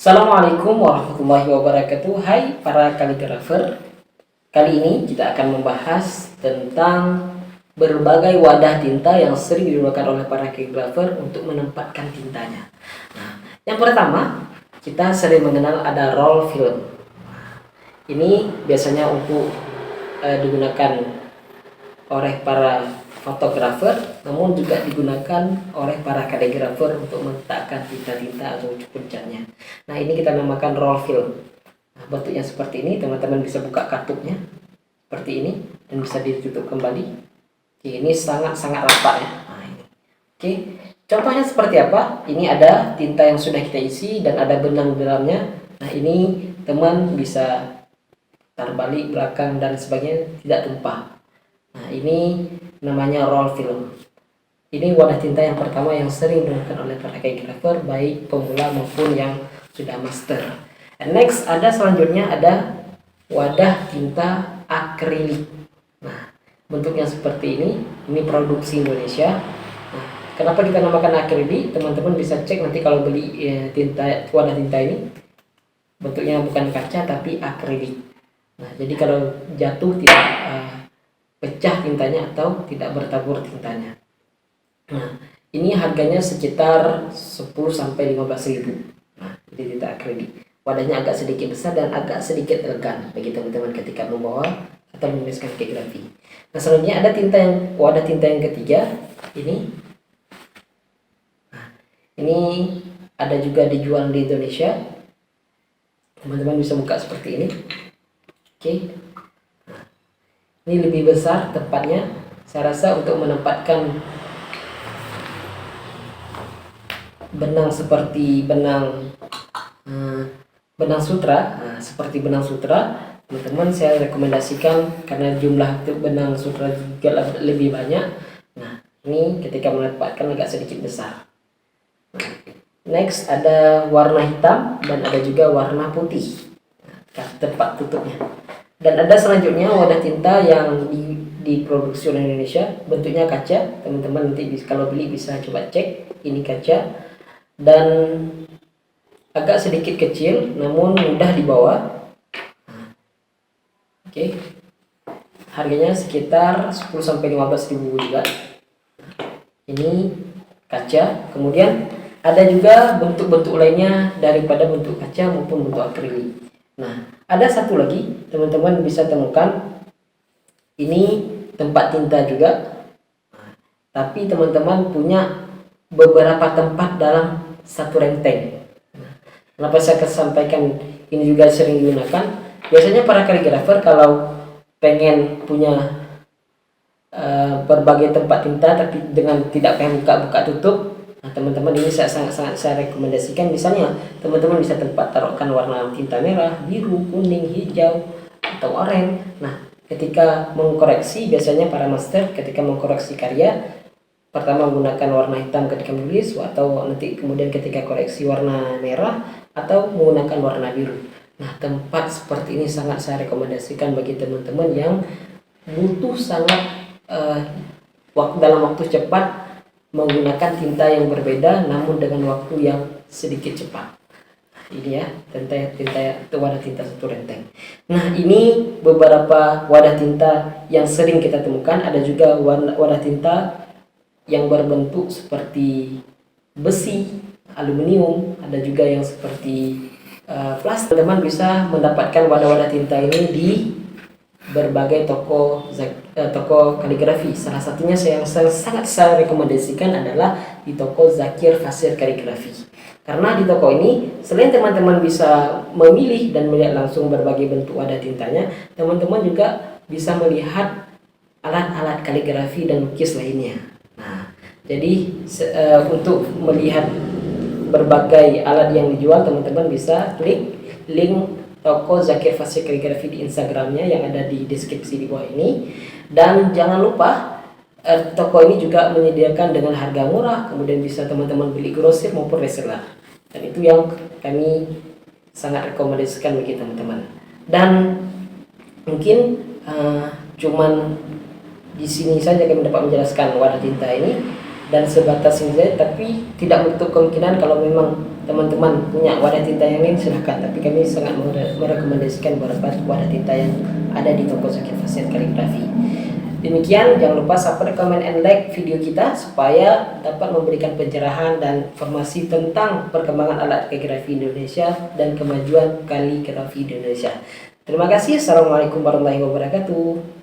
Assalamualaikum warahmatullahi wabarakatuh. Hai para kaligrafer. Kali ini kita akan membahas tentang berbagai wadah tinta yang sering digunakan oleh para kaligrafer untuk menempatkan tintanya. Nah, yang pertama kita sering mengenal ada roll film. Ini biasanya untuk digunakan oleh para fotografer, namun juga digunakan oleh para kaligrafer untuk meletakkan tinta-tinta atau cukur catnya. Nah, ini kita namakan roll film. Nah, bentuknya seperti ini, teman-teman bisa buka kartunya seperti ini dan bisa ditutup kembali. Oke, ini sangat-sangat rapat ya. Nah, ini. Oke, contohnya seperti apa? Ini ada tinta yang sudah kita isi dan ada benang di dalamnya. Nah, ini teman bisa taruh balik, belakang dan sebagainya, tidak tumpah. Nah, ini namanya roll film. Ini wadah tinta yang pertama yang sering digunakan oleh para kaligrafer, baik pemula maupun yang sudah master. And next, ada selanjutnya ada wadah tinta akrilik. Nah, bentuknya seperti ini produksi Indonesia. Nah, kenapa kita namakan akrilik? Teman-teman bisa cek nanti kalau beli wadah tinta ini, bentuknya bukan kaca tapi akrilik. Nah, jadi kalau jatuh tidak pecah tintanya atau tidak bertabur tintanya. Nah, ini harganya sekitar 10-15 ribu. Nah, ini tinta akrilik. Wadahnya agak sedikit besar dan agak sedikit elegan bagi teman-teman ketika membawa atau menuliskan kaligrafi. Nah, selanjutnya ada wadah tinta yang ketiga. Ini. Nah, ini ada juga dijual di Indonesia. Teman-teman bisa buka seperti ini. Oke. Ini lebih besar tempatnya, saya rasa untuk menempatkan benang seperti benang sutra. Nah, seperti benang sutra, teman-teman saya rekomendasikan karena jumlah benang sutra juga lebih banyak. Nah, ini ketika menempatkan agak sedikit besar. Next, ada warna hitam dan ada juga warna putih. Nah, tempat tutupnya. Dan ada selanjutnya wadah tinta yang diproduksi oleh Indonesia, bentuknya kaca. Teman-teman nanti kalau beli bisa coba cek, ini kaca dan agak sedikit kecil namun mudah dibawa. Oke. Harganya sekitar 10-15 ribu juga. Ini kaca. Kemudian ada juga bentuk-bentuk lainnya daripada bentuk kaca maupun bentuk akrilik. Nah, ada satu lagi teman-teman bisa temukan, ini tempat tinta juga, tapi teman-teman punya beberapa tempat dalam satu renteng. Kenapa saya sampaikan ini juga sering digunakan? Biasanya para kaligrafer kalau pengen punya berbagai tempat tinta tapi dengan tidak pengen buka tutup. Nah, teman-teman ini sangat saya rekomendasikan. Misalnya teman-teman bisa tempat taruhkan warna tinta merah, biru, kuning, hijau, atau oranye. Nah, ketika mengkoreksi, biasanya para master ketika mengkoreksi karya, pertama menggunakan warna hitam ketika menulis, atau nanti kemudian ketika koreksi warna merah, atau menggunakan warna biru. Nah, tempat seperti ini sangat saya rekomendasikan bagi teman-teman yang butuh sangat dalam waktu cepat menggunakan tinta yang berbeda namun dengan waktu yang sedikit cepat. Ini ya, wadah tinta satu renteng. Nah, ini beberapa wadah tinta yang sering kita temukan. Ada juga wadah tinta yang berbentuk seperti besi, aluminium, ada juga yang seperti plastik. Teman-teman bisa mendapatkan wadah-wadah tinta ini di berbagai toko kaligrafi. Salah satunya yang sangat saya rekomendasikan adalah di toko Zakir Fasir Kaligrafi. Karena di toko ini selain teman-teman bisa memilih dan melihat langsung berbagai bentuk wadah tintanya, teman-teman juga bisa melihat alat-alat kaligrafi dan lukis lainnya. Nah, jadi untuk melihat berbagai alat yang dijual, teman-teman bisa klik link toko Zakir Fasir Kaligrafi di Instagramnya yang ada di deskripsi di bawah ini. Dan jangan lupa toko ini juga menyediakan dengan harga murah, kemudian bisa teman-teman beli grosir maupun reseller. Dan itu yang kami sangat rekomendasikan bagi teman-teman. Dan mungkin cuman di sini saja kami dapat menjelaskan wadah tinta ini. dan sebatas ini saja, tapi tidak menutup kemungkinan kalau memang teman-teman punya wadah tinta yang lain silahkan, tapi kami sangat merekomendasikan beberapa wadah tinta yang ada di toko Zakir Fasilitas Kaligrafi. Demikian, jangan lupa subscribe, comment, and like video kita supaya dapat memberikan pencerahan dan informasi tentang perkembangan alat kaligrafi Indonesia dan kemajuan kaligrafi di Indonesia. Terima kasih. Assalamualaikum warahmatullahi wabarakatuh.